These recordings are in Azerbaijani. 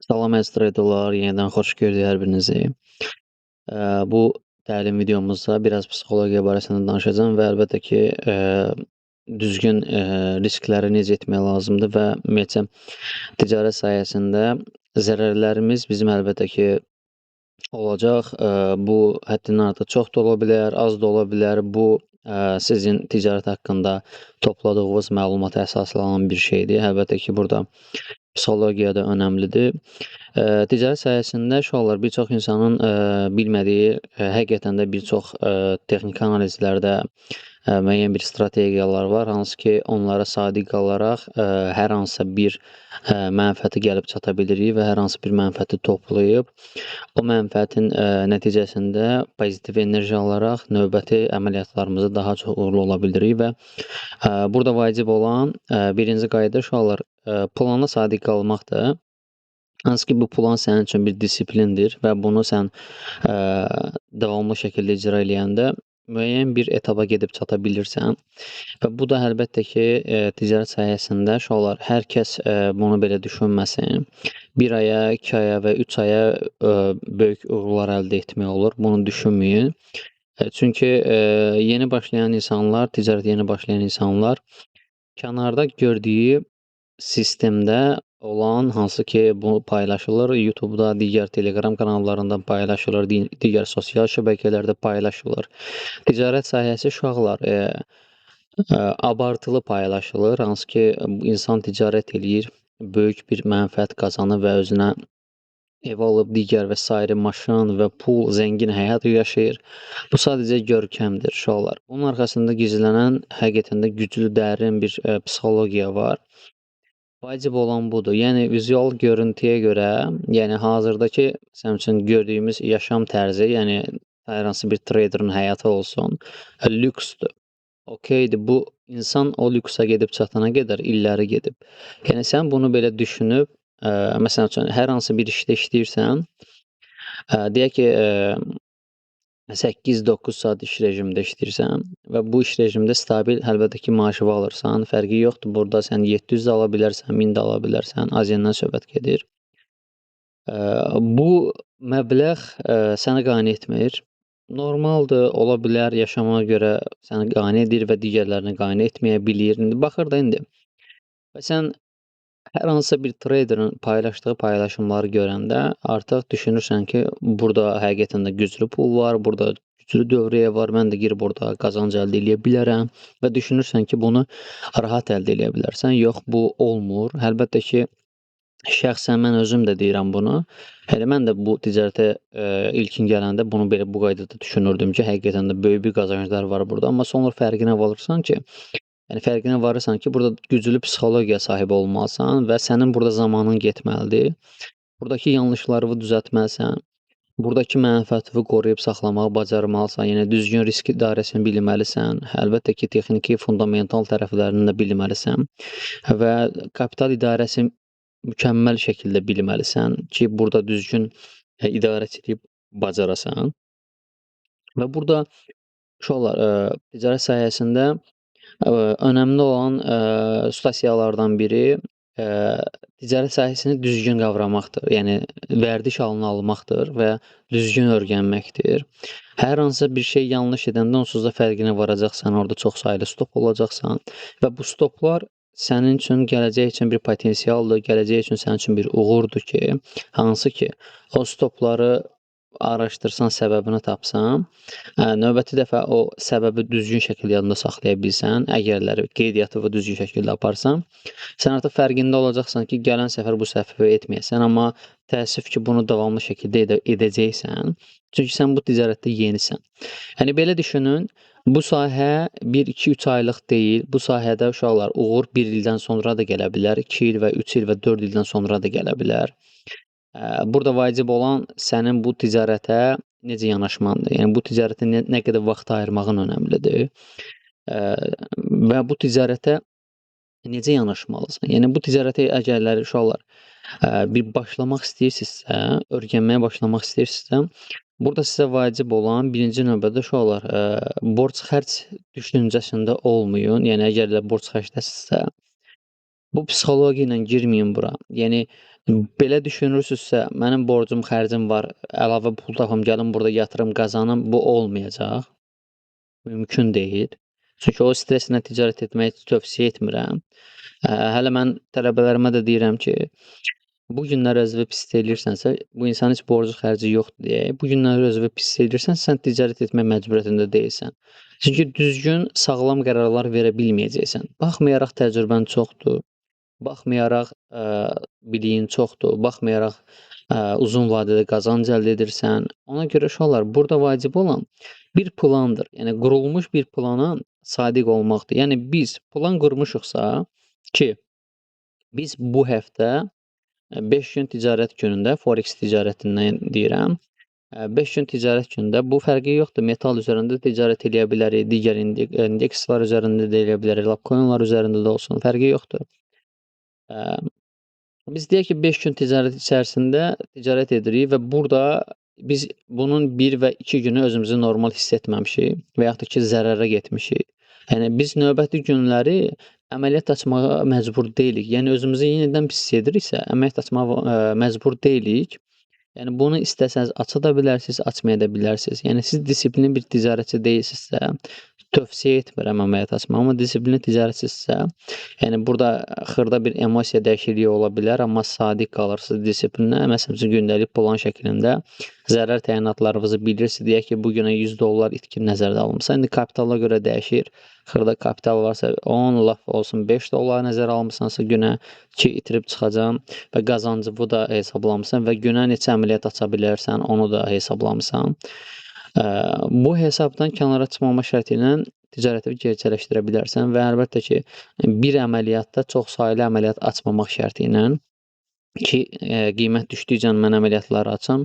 Salam əziz traderlar, yenidən xoş gördük hər birinizi. Bu təlim videomuzda biraz psixologiya barəsində danışacağam və əlbəttə ki, düzgün riskləri necə etmək lazımdır və ümumiyyətcə ticarət sahəsində zərərlərimiz bizim əlbəttə ki olacaq. Bu həddindən artıq çox da ola bilər, az da ola bilər. Bu sizin ticarət haqqında topladığınız məlumata əsaslanan bir şeydir. Əlbəttə ki, burada psixologiya da önəmlidir. Ticarət sahəsində uşaqlar bir çox insanın bilmədiyi, həqiqətən də bir çox texniki analizlərdə müəyyən bir strategiyalar var, hansı ki, onlara sadiq qalaraq hər hansısa bir mənfəəti gəlib çata bilirik və hər hansı bir mənfəəti toplayıb, o mənfəətin nəticəsində pozitiv enerji alaraq növbəti əməliyyatlarımızda daha çox uğurlu ola bilirik və burada vacib olan birinci qayda uşaqlar plana sadiq qalmaqdır. Hansı ki, bu plan sənin üçün bir disiplindir və bunu sən davamlı şəkildə icra eləyəndə müəyyən bir etaba gedib çata bilirsən və bu da əlbəttə ki, ticarət sahəsində uşaqlar hər kəs bunu belə düşünməsin. 1 aya, 2 aya və 3 aya böyük uğurlar əldə etmək olur. Bunu düşünməyin. Çünki yeni başlayan insanlar, ticarətə yeni başlayan insanlar kənarda gördüyü sistemdə olan, hansı ki, bu paylaşılır, YouTube'da, digər Telegram kanallarında paylaşılır, digər sosial şəbəkələrdə paylaşılır. Ticarət sahəsi uşaqlar abartılı paylaşılır, hansı ki, insan ticarət eləyir, böyük bir mənfəət qazanır və özünə ev alıb, digər və s. maşın və pul, zəngin həyat yaşayır. Bu sadəcə görkəmdir uşaqlar. Bunun arxasında gizlənən həqiqətən də güclü, dərin bir psixologiya var. Vacib olan budur. Yəni vizual görüntüyə görə, yəni hazırdakı məsəl üçün gördüyümüz yaşam tərzi, yəni hər hansı bir traderin həyatı olsun, lüksdür. Okeydir. Bu insan o lüksə gedib çatana qədər illəri gedib. Yəni sən bunu belə düşünüb, məsəl üçün hər hansı bir işdə işləyirsən, deyək ki, 8-9 saat iş rejimində işləyirsən və bu iş rejimində stabil əlbəttə ki, maaşı alırsan, fərqi yoxdur. Burada sən 700 də ala bilərsən, 1000 də ala bilərsən, aziyyəndən söhbət gedir. Bu məbləğ səni qane etmir. Normaldır, ola bilər, yaşamağa görə səni qane edir və digərlərini qane etməyə bilir. İndi baxır da indi və sən hər hansısa bir traderin paylaşdığı paylaşımları görəndə artıq düşünürsən ki, burada həqiqətən də güclü pul var, burada güclü dövriyyə var, mən də girib orada qazanc əldə eləyə bilərəm və düşünürsən ki, bunu rahat əldə eləyə bilərsən. Yox, bu olmur. Əlbəttə ki, şəxsən mən özüm də deyirəm bunu. Hələ mən də bu ticarətə ilkin gələndə bunu belə bu qaydada düşünürdüm ki, həqiqətən də böyük bir qazanclar var burada, amma sonra fərqinə varırsan ki, yəni fərqinə varırsan ki, burada güclü psixologiya sahibi olmalısan və sənin burada zamanın getməlidir. Buradakı yanlışları düzəltməlisən. Buradakı mənfəəti qoruyub saxlamağı bacarmalısan. Yəni düzgün risk idarəsini bilməlisən. Əlbəttə ki, texniki, fundamental tərəflərini də bilməlisən və kapital idarəsi mükəmməl şəkildə bilməlisən ki, burada düzgün idarə edib bacarasan. Və burada uşaqlar ticarət sahəsində önəmli olan situasiyalardan biri ticarət sahəsini düzgün qavramaqdır. Yəni vərdiş halına almaqdır və düzgün öyrənməkdir. Hər hansısa bir şey yanlış edəndə onsuz da fərqinə varacaqsan, orada çoxsaylı stop olacaqsan və bu stoplar sənin üçün gələcək üçün bir potensialdır, gələcək üçün sənin üçün bir uğurdur ki, hansı ki, o stopları araşdırsan, səbəbini tapsan, növbəti dəfə o səbəbi düzgün şəkildə yadında saxlaya bilsən, əgərləri qeydiyyatı düzgün şəkildə aparsan, sən artıq fərqində olacaqsan ki, gələn səfər bu səhvi etməyəsən, amma təəssüf ki, bunu davamlı şəkildə edəcəksən, çünki sən bu ticarətdə yenisən. Yəni belə düşünün, bu sahə 1, 2, 3 aylıq deyil, bu sahədə uşaqlar uğur 1 ildən sonra da gələ bilər, 2 il və 3 il və 4 ildən sonra da gələ bilər. Burada vacib olan sənin bu ticarətə necə yanaşmandır. Yəni bu ticarətə nə qədər vaxt ayırmağın önəmlidir. Və bu ticarətə necə yanaşmalısan? Yəni bu ticarətə əgərləri uşaqlar bir başlamaq istəyirsinizsə, öyrənməyə başlamaq istəyirsinizsə, burada sizə vacib olan birinci növbədə uşaqlar borc xərc düşüncəsində olmayın. Yəni əgər də borc xərcləsinizsə, bu psixologiya ilə girməyin bura. Yəni Belə düşünürsünüzsə, mənim borcum, xərcim var, əlavə pul tapım, gəlim burada yatırım, qazanım, bu olmayacaq. Mümkün deyil. Çünki o stresslə ticarət etməyi tövsiyə etmirəm. Hələ mən tələbələrimə də deyirəm ki, bu günlər özünü pis hiss eləyirsənsə, bu insanın heç borcu, xərci yoxdur deyə, bu günlər özünü pis hiss eləyirsən, sən ticarət etmək məcburiyyətində deyilsən. Çünki düzgün, sağlam qərarlar verə bilməyəcəksən. Baxmayaraq təcrübən çoxdur, baxmayaraq biliyin çoxdur, baxmayaraq uzun vadədə qazanc əldə edirsən. Ona görə uşaqlar, burada vacib olan bir plandır. Yəni qurulmuş bir plana sadiq olmaqdır. Yəni biz plan qurmuşuqsa ki, biz bu həftə 5 gün ticarət günündə forex ticarətindən deyirəm. 5 gün ticarət günündə bu fərqi yoxdur. Metal üzərində ticarət eləyə bilərik, digər indekslər üzərində də eləyə bilərik, lap coinlar üzərində də olsun, fərqi yoxdur. Biz deyək ki, 5 gün ticarət içərisində ticarət edirik və burada biz bunun 1 və 2 günü özümüzü normal hiss etməmişik və yaxud da ki, zərərə getmişik. Yəni biz növbəti günləri əməliyyat açmağa məcbur deyilik. Yəni özümüzü yenidən pis hiss ediriksə, əməliyyat açmağa məcbur deyilik. Yəni bunu istəsəniz aça da bilərsiniz, açmaya da bilərsiniz. Yəni siz disiplinli bir ticarətçi deyilsinizsə, tövsiyə etmirəm əməliyyat açmağı, amma disiplinli ticarətçisinizsə, yəni burada xırda bir emosiya dəyişikliyi ola bilər, amma sadiq qalırsınız disiplinə. Məsələn, gündəlik plan şəklində zərər təyinatlarınızı bilirsiniz. Deyək ki, bu günə $100 itkin nəzərdə alınmışsa, indi kapitala görə dəyişir. Xırda kapital varsa 10, laf olsun $5 nəzərə almısansa günə ki, itirib çıxacam və qazancı bu da hesablamısan və günə neçə əməliyyat aça bilərsən, onu da hesablamısan. Bu hesabdan kənara çıxmama şərti ilə ticarəti gerçələşdirə bilərsən və əlbəttə ki, bir əməliyyatda çoxsaylı əməliyyat açmamaq şərti ilə ki, qiymət düşdükcə mən əməliyyatları açam,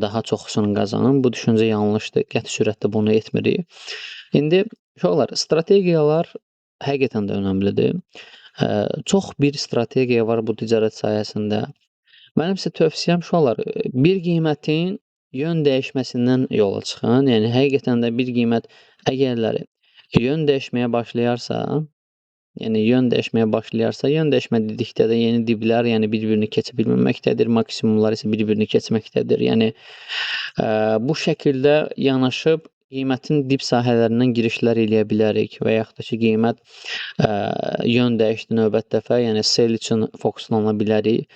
daha çoxusunu qazanım. Bu düşüncə yanlışdır. Qəti sürətdə bunu etmirik. İndi uşaqlar, strategiyalar həqiqətən də önəmlidir. Çox bir strategiya var bu ticarət sahəsində. Mənim sizə tövsiyəm uşaqlar, bir qiymətin yön dəyişməsindən yola çıxın. Yəni həqiqətən də bir qiymət əgərləri yön dəyişməyə başlayarsa, yön dəyişmə dedikdə də yeni diblər, yəni bir-birini keçə bilməməkdədir, maksimumlar isə bir-birini keçməkdədir. Yəni bu şəkildə yanaşıb qiymətin dib sahələrindən girişlər eləyə bilərik və yaxud da ki, qiymət yön dəyişdi növbəti dəfə, yəni sell üçün fokuslana bilərik.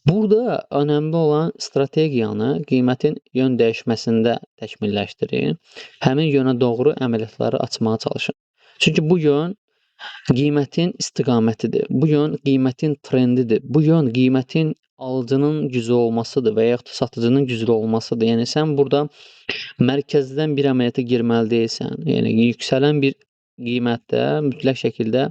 Burada önəmli olan strategiyanı qiymətin yön dəyişməsində təkmilləşdirin. Həmin yönə doğru əməliyyatları açmağa çalışın. Çünki bu yön qiymətin istiqamətidir. Bu yön qiymətin trendidir. Bu yön qiymətin alıcının güclü olmasıdır və yaxud da satıcının güclü olmasıdır. Yəni sən burada mərkəzdən bir əməliyyata girməli deyilsən. Yəni yüksələn bir qiymətdə mütləq şəkildə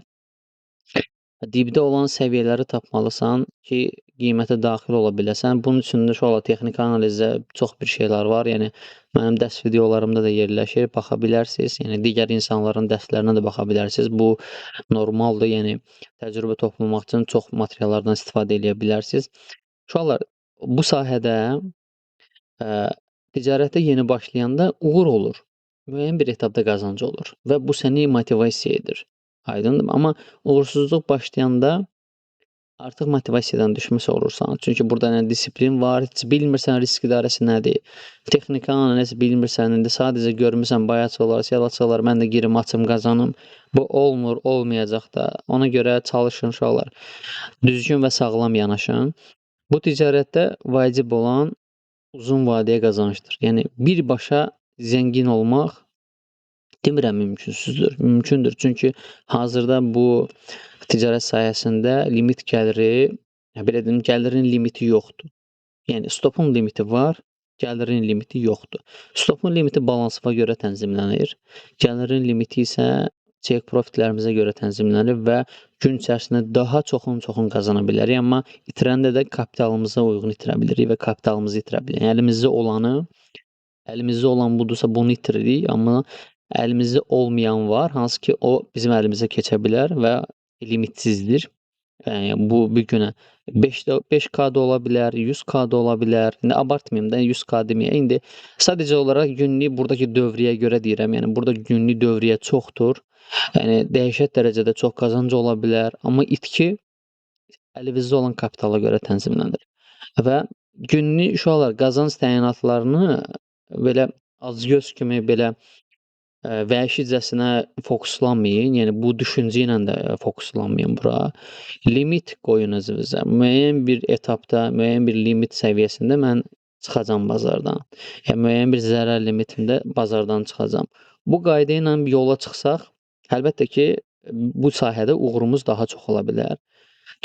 dibdə olan səviyyələri tapmalısan ki, qiymətə daxil ola biləsən. Bunun üçün də uşaqlar texniki analizdə çox bir şeylər var. Yəni mənim dərs videolarımda da yerləşir, baxa bilərsiniz. Yəni digər insanların dərslərinə də baxa bilərsiniz. Bu normaldır. Yəni təcrübə toplamaq üçün çox materiallardan istifadə edə bilərsiniz. Uşaqlar, bu sahədə ticarətə yeni başlayanda uğur olur. Müəyyən bir etapda qazancı olur və bu səni motivasiya edir. Aydındır? Amma uğursuzluq başlayanda artıq motivasiyadan düşmüş olursan. Çünki burada nə disiplin var, heç bilmirsən risk idarəsi nədir. Texniki analiz bilmirsən, indi sadəcə görmüsən bayaqçılar, siyalaçılar, mən də girim, açım, qazanım. Bu olmur, olmayacaq da. Ona görə çalışın uşaqlar. Düzgün və sağlam yanaşın. Bu ticarətdə vacib olan uzun vadəyə qazancdır. Yəni birbaşa zəngin olmaq demirəm mümkünsüzdür. Mümkündür. Çünki hazırda bu ticarət sahəsində limit gəliri, belə deyim, gəlirin limiti yoxdur. Yəni stopun limiti var, gəlirin limiti yoxdur. Stopun limiti balansıva görə tənzimlənir. Gəlirin limiti isə check profitlərimizə görə tənzimlənir və gün içərisində daha çoxunu qazana bilərik, amma itirəndə də kapitalımıza uyğun itirə bilirik və kapitalımızı itirə bilirik. Yəni əlimizdə olan budursa bunu itiririk, amma əlimizdə olmayan var, hansı ki o bizim əlimizə keçə bilər və limitsizdir. Bu bir günə 5K da ola bilər, 100K da ola bilər. İndi abartmayım da 100K deməyək. İndi sadəcə olaraq günlük buradakı dövriyyəyə görə deyirəm. Yəni burada günlük dövriyyə çoxdur. Yəni dəhşət dərəcədə çox qazanc ola bilər, amma itki əlinizdə olan kapitala görə tənzimlənir. və günlük uşaqlar qazanc təyinatlarını belə acgöz kimi belə vəhşicəsinə fokuslanmayın. Yəni bu düşüncə ilə də fokuslanmayın bura. Limit qoyun özünüzə. Müəyyən bir etapda, müəyyən bir limit səviyyəsində mən çıxacam bazardan. Yəni müəyyən bir zərər limitində bazardan çıxacam. Bu qayda ilə yola çıxsaq, əlbəttə ki, bu sahədə uğurumuz daha çox ola bilər.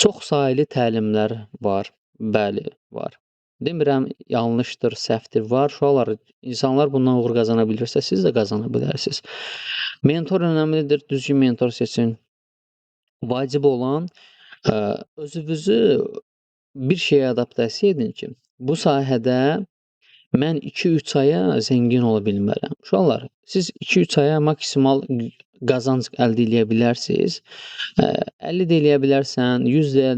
Çoxsaylı təlimlər var. Bəli, var. Demirəm yanlışdır, səhvdir. Var, uşaqlar, insanlar bundan uğur qazana bilirsə, siz də qazana bilərsiniz. Mentor önəmlidir, düzgün mentor seçin. Vacib olan özünüzü bir şeyə adaptasiya edin ki, bu sahədə mən 2-3 aya zəngin ola bilmərəm. Uşaqlar, siz 2-3 aya maksimal qazanc əldə eləyə bilərsiniz. 50 də eləyə bilərsən, 100 də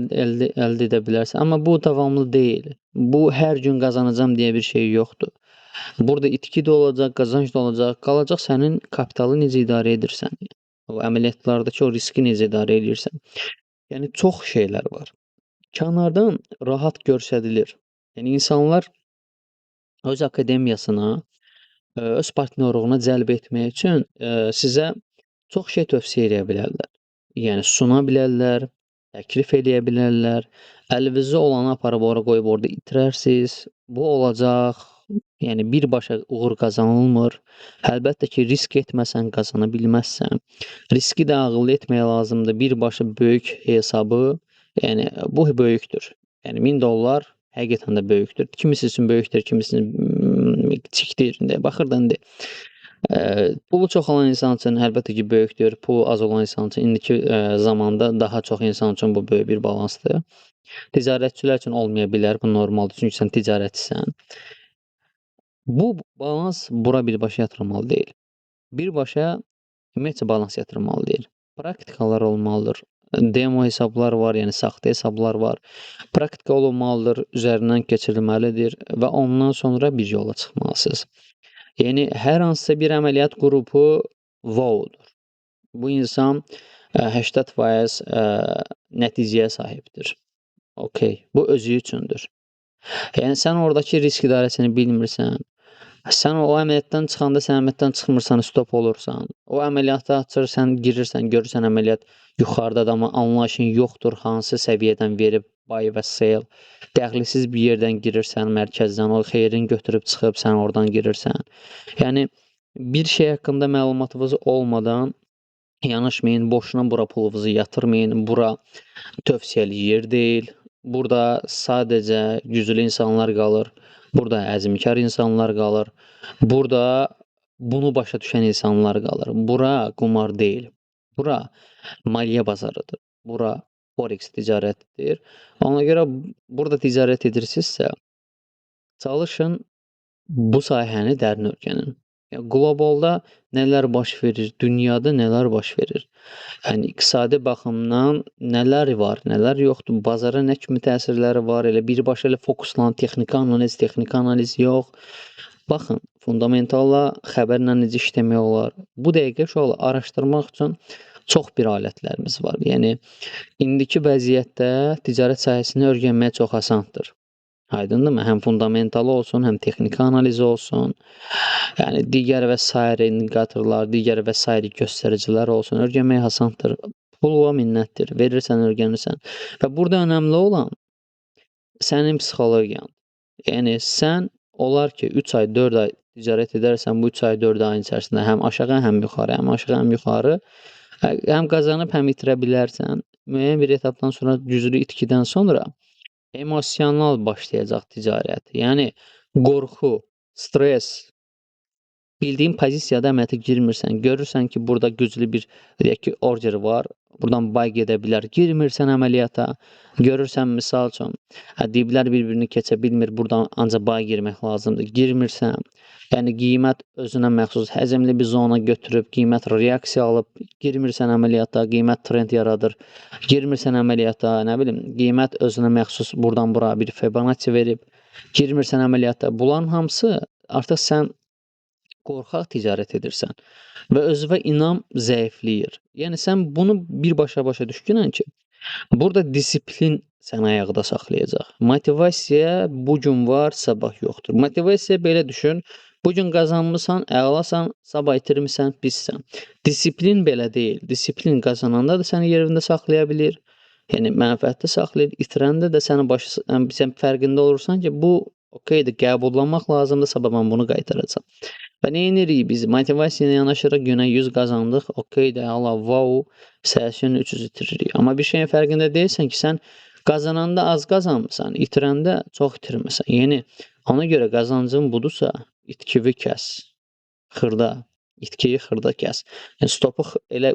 əldə edə bilərsən, amma bu davamlı deyil. Bu hər gün qazanacam deyə bir şey yoxdur. Burada itki də olacaq, qazanc da olacaq. Qalacaq sənin kapitalı necə idarə edirsən. O əməliyyatlardakı o riski necə idarə edirsən. Yəni çox şeylər var. Kənardan rahat göstərilir. Yəni insanlar öz akademiyasına, öz partnyorluğuna cəlb etmək üçün sizə çox şey tövsiyə edə bilərlər. Yəni suna bilərlər, təklif eləyə bilərlər. Əlinizdə olanı aparıb ora qoyub orada itirərsiniz. Bu olacaq. Yəni birbaşa uğur qazanılmır. Əlbəttə ki, risk etməsən qazana bilməzsən. Riski də ağıllı etmək lazımdır. Birbaşa böyük hesabı, yəni bu böyükdür. Yəni $1000 həqiqətən də böyükdür. Kimisi üçün böyükdür, kimisi kiçikdir. Baxırdan de. Pulu çox olan insan üçün əlbəttə ki, böyükdür. Pulu az olan insan üçün indiki zamanda daha çox insan üçün bu böyük bir balansdır. Ticarətçilər üçün olmaya bilər, bu normaldır, çünki sən ticarətçisən. Bu balans bura birbaşa yatırılmalı deyil. Birbaşa ümumiyyətcə balans yatırılmalı deyil. Praktikalar olmalıdır. Demo hesablar var, yəni saxta hesablar var. Praktika olunmalıdır, üzərindən keçirilməlidir və ondan sonra bir yola çıxmalısınız. Yəni hər hansısa bir əməliyyat qrupu wow-dur. Bu insan 80% nəticəyə sahibdir. Okay, bu özü üçündür. Yəni sən oradakı risk idarəsini bilmirsən. Sən o əməliyyatdan çıxanda sən əməliyyatdan çıxmırsan, stop olursan. O əməliyyatı açır, sən girirsən, görürsən əməliyyat yuxarıdadır, amma anlayışın yoxdur, hansı səviyyədən verib buy və sell. Dəxilsiz bir yerdən girirsən, mərkəzdən, o xeyrin götürüb çıxıb sən oradan girirsən. Yəni bir şey haqqında məlumatınız olmadan yanaşmayın, boşuna bura pulunuzu yatırmayın. Bura tövsiyəli yer deyil. Burada sadəcə güclü insanlar qalır. Burada əzmkar insanlar qalır. Burada bunu başa düşən insanlar qalır. Bura qumar deyil. Bura maliyyə bazarıdır. Bura forex ticarətidir. Ona görə burada ticarət edirsinizsə, çalışın bu sahəni dərin öyrənin. Yəni qlobalda nələr baş verir, dünyada nələr baş verir. Yəni iqtisadi baxımdan nələr var, nələr yoxdur, bazara nə kimi təsirləri var, elə birbaşa elə fokuslan texniki analiz yox. Baxın, fundamentalla xəbərlə necə işləmək olar. Bu dəqiqə uşaqlar araşdırmaq üçün çox bir alətlərimiz var. Yəni indiki vəziyyətdə ticarət sahəsini öyrənmək çox asandır. Aydındırmı? Həm fundamentalı olsun, həm texniki analiz olsun. Yəni digər və sair indikatorlar, digər və sair göstəricilər olsun. Öyrənmək asandır. Pula minnətdir. Verirsən, öyrənirsən. Və burada önəmli olan sənin psixologiyan. Yəni sən olar ki 3 ay, 4 ay ticarət edərsən, bu 3 ay, 4 ayın içərisində həm aşağı, həm yuxarı, həm aşağı, həm yuxarı həm qazanıb, həm itirə bilərsən. Müəyyən bir etapdan sonra, güclü itkidən sonra emosional başlayacaq ticarət. Yəni qorxu, stres, bildiyin pozisiyada əməliyyata girmirsən. Görürsən ki, burada güclü bir deyək ki, order var. Buradan buy gedə bilər. Girmirsən əməliyyata. Görürsən misal üçün, diblər bir-birini keçə bilmir. Buradan ancaq buy girmək lazımdır. Girmirsən. Yəni qiymət özünə məxsus həzmli bir zona götürüb, qiymət reaksiya alıb, girmirsən əməliyyata, qiymət trend yaradır. Girmirsən əməliyyata, nə bilim, qiymət özünə məxsus buradan bura bir Fibonacci verib, girmirsən əməliyyata. Bunların hamısı artıq sən qorxaq ticarət edirsən və özünə inam zəifləyir. Yəni sən bunu birbaşa başa düşkünən ki, burada disiplin səni ayaqda saxlayacaq. Motivasiya bu gün var, sabah yoxdur. Motivasiya belə düşün, bu gün qazanmısan, əlasan, sabah itirmisən, pissən. Disiplin belə deyil. Disiplin qazananda da səni yerində saxlaya bilir. Yəni mənfəətdə saxlayır, itirəndə də səni sən fərqində olursan ki, bu okeydir, qəbullanmaq lazımdır, sabah mən bunu qaytaracağam. Və neynirik biz? Motivasiya ilə yanaşırıq, günə 100 qazandıq, okeydir, Allah, vau, səhərsi gün 300 itiririk. Amma bir şeyin fərqində deyilsən ki, sən qazananda az qazanmısan, itirəndə çox itirmisən. Yəni, ona görə qazancın budursa, itkivi kəs, xırda, itkiyi xırda kəs. Yəni, stopu elə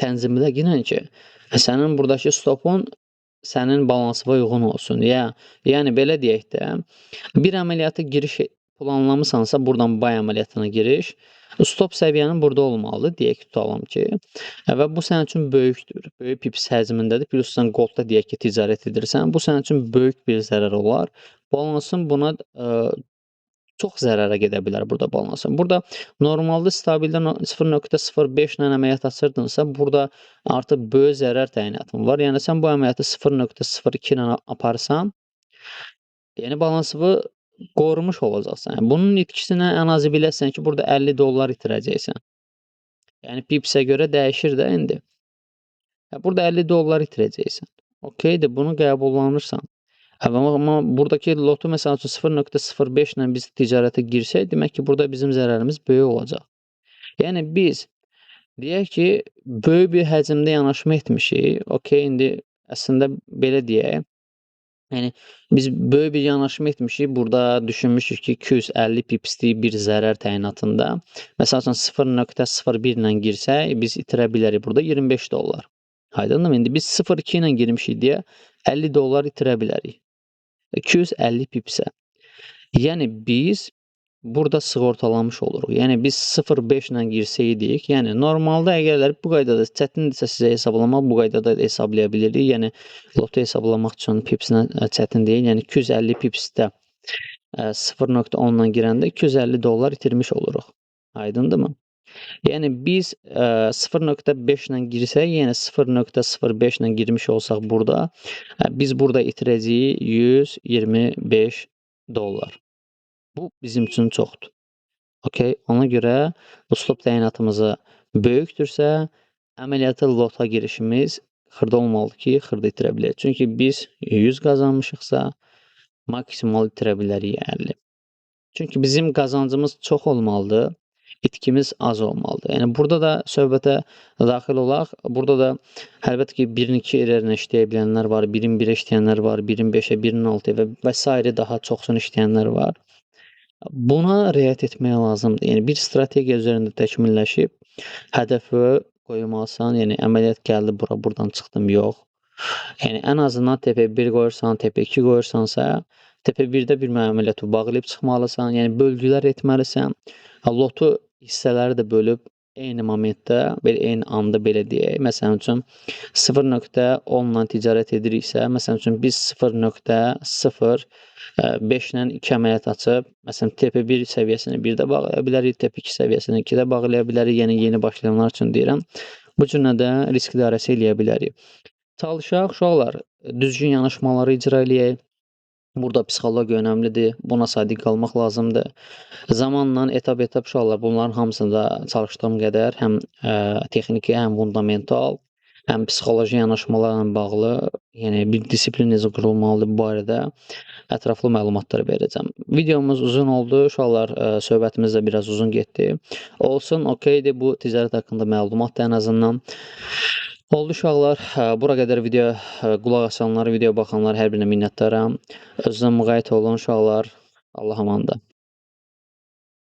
tənzimlə ginən ki, sənin buradakı stopun sənin balansına uyğun olsun. Yəni, belə deyək də, bir əməliyyata giriş planlamısansa, buradan bay əməliyyatına giriş, stop səviyyənin burada olmalıdır, deyək tutalım ki, və bu sənin üçün böyükdür, böyük pips həcmindədir, plus sən goldda deyək ki, ticarət edirsən, bu sənin üçün böyük bir zərər olar. Balansın buna çox zərərə gedə bilər burada balansın. Burada normalda stabildə 0.05 ilə əməliyyat açırdınsa, burada artıq böyük zərər təyinatın var. Yəni, sən bu əməliyyatı 0.02 ilə aparsan, yəni balansını qorumuş olacaqsan. Bunun itkisinə ən azı biləsən ki, burada $50 itirəcəksən. Yəni, pipsə görə dəyişir də indi. Burada $50 itirəcəksən. Okeydir, bunu qəbullanırsan. Amma buradakı lotu məsəl üçün 0.05 ilə biz ticarətə girsək, demək ki, burada bizim zərərimiz böyük olacaq. Yəni, biz deyək ki, böyük bir həcmdə yanaşma etmişik. Okey, indi əslində belə deyək. Yəni, biz böyük bir yanaşma etmişik, burada düşünmüşük ki, 250 pipslik bir zərər təyinatında. Məsəl üçün 0.01 ilə girsək, biz itirə bilərik burada $25. Aydındır mı? İndi biz 0.2 ilə girmişik deyə $50 itirə bilərik. 250 pipsə. Yəni, biz burada sığortalanmış oluruq. Yəni, biz 0.5 ilə girsəydik, yəni, normalda əgərlər bu qaydada çətindirsə sizə hesablamaq, bu qaydada hesablaya bilirik. Yəni, lotu hesablamaq üçün pipsinə çətin deyil. Yəni, 250 pipsdə 0.10 ilə girəndə $250 itirmiş oluruq. Aydındırmı? Yəni, biz 0.5 ilə girsək, yəni 0.05 ilə girmiş olsaq burada, biz burada itirəcəyik $125. Bu bizim üçün çoxdur. Okey, ona görə bu stop təyinatımızı böyükdürsə, əməliyyata lota girişimiz xırda olmalıdır ki, xırda itirə bilək. Çünki biz 100 qazanmışıqsa, maksimal itirə bilərik 50. Çünki bizim qazancımız çox olmalıdır, itkimiz az olmalıdır. Yəni, burada da söhbətə daxil olaq. Burada da əlbəttə ki, 1-in 2 ilə işləyə bilənlər var, 1-in 1-ə işləyənlər var, 1-in 5-ə, 1-in 6-ya və s. daha çoxsunu işləyənlər var. Buna riayət etmək lazımdır. Yəni, bir strategiya üzərində təkmilləşib, hədəfi qoymalısan, yəni əməliyyat gəldi bura, buradan çıxdım, yox. Yəni, ən azından TP1 qoyursan, TP2 qoyursansa, TP1-də bir əməliyyatı bağlayıb çıxmalısan, yəni bölgülər etməlisən. Lotu hissələri də bölüb eyni momentdə, eyni anda belə deyək. Məsələn üçün, 0.10 ilə ticarət ediriksə, məsələn üçün, biz 0.05 ilə 2 əməliyyat açıb, məsələn, TP1 səviyyəsini 1-də bağlaya bilərik, TP2 səviyyəsini 2-də bağlaya bilərik, yəni yeni başlayanlar üçün deyirəm. Bu cürlə də risk idarəsi eləyə bilərik. Çalışaq, uşaqlar, düzgün yanaşmaları icra eləyək. Burada psixologiya önəmlidir, buna sadiq qalmaq lazımdır. Zamanla, etap-etap uşaqlar, bunların hamısında çalışdığım qədər həm texniki, həm fundamental, həm psixoloji yanaşmalarla bağlı, yəni bir disiplin necə qurulmalıdır bu barədə ətraflı məlumatlar verəcəm. Videomuz uzun oldu, uşaqlar, söhbətimiz də biraz uzun getdi. Olsun, okeydir, bu ticarət haqqında məlumatdır ən azından. Oldu uşaqlar, bura qədər video qulaq asanlar, video baxanlar hər birinə minnətdaram. Özünə müğayət olun uşaqlar. Allah amandır.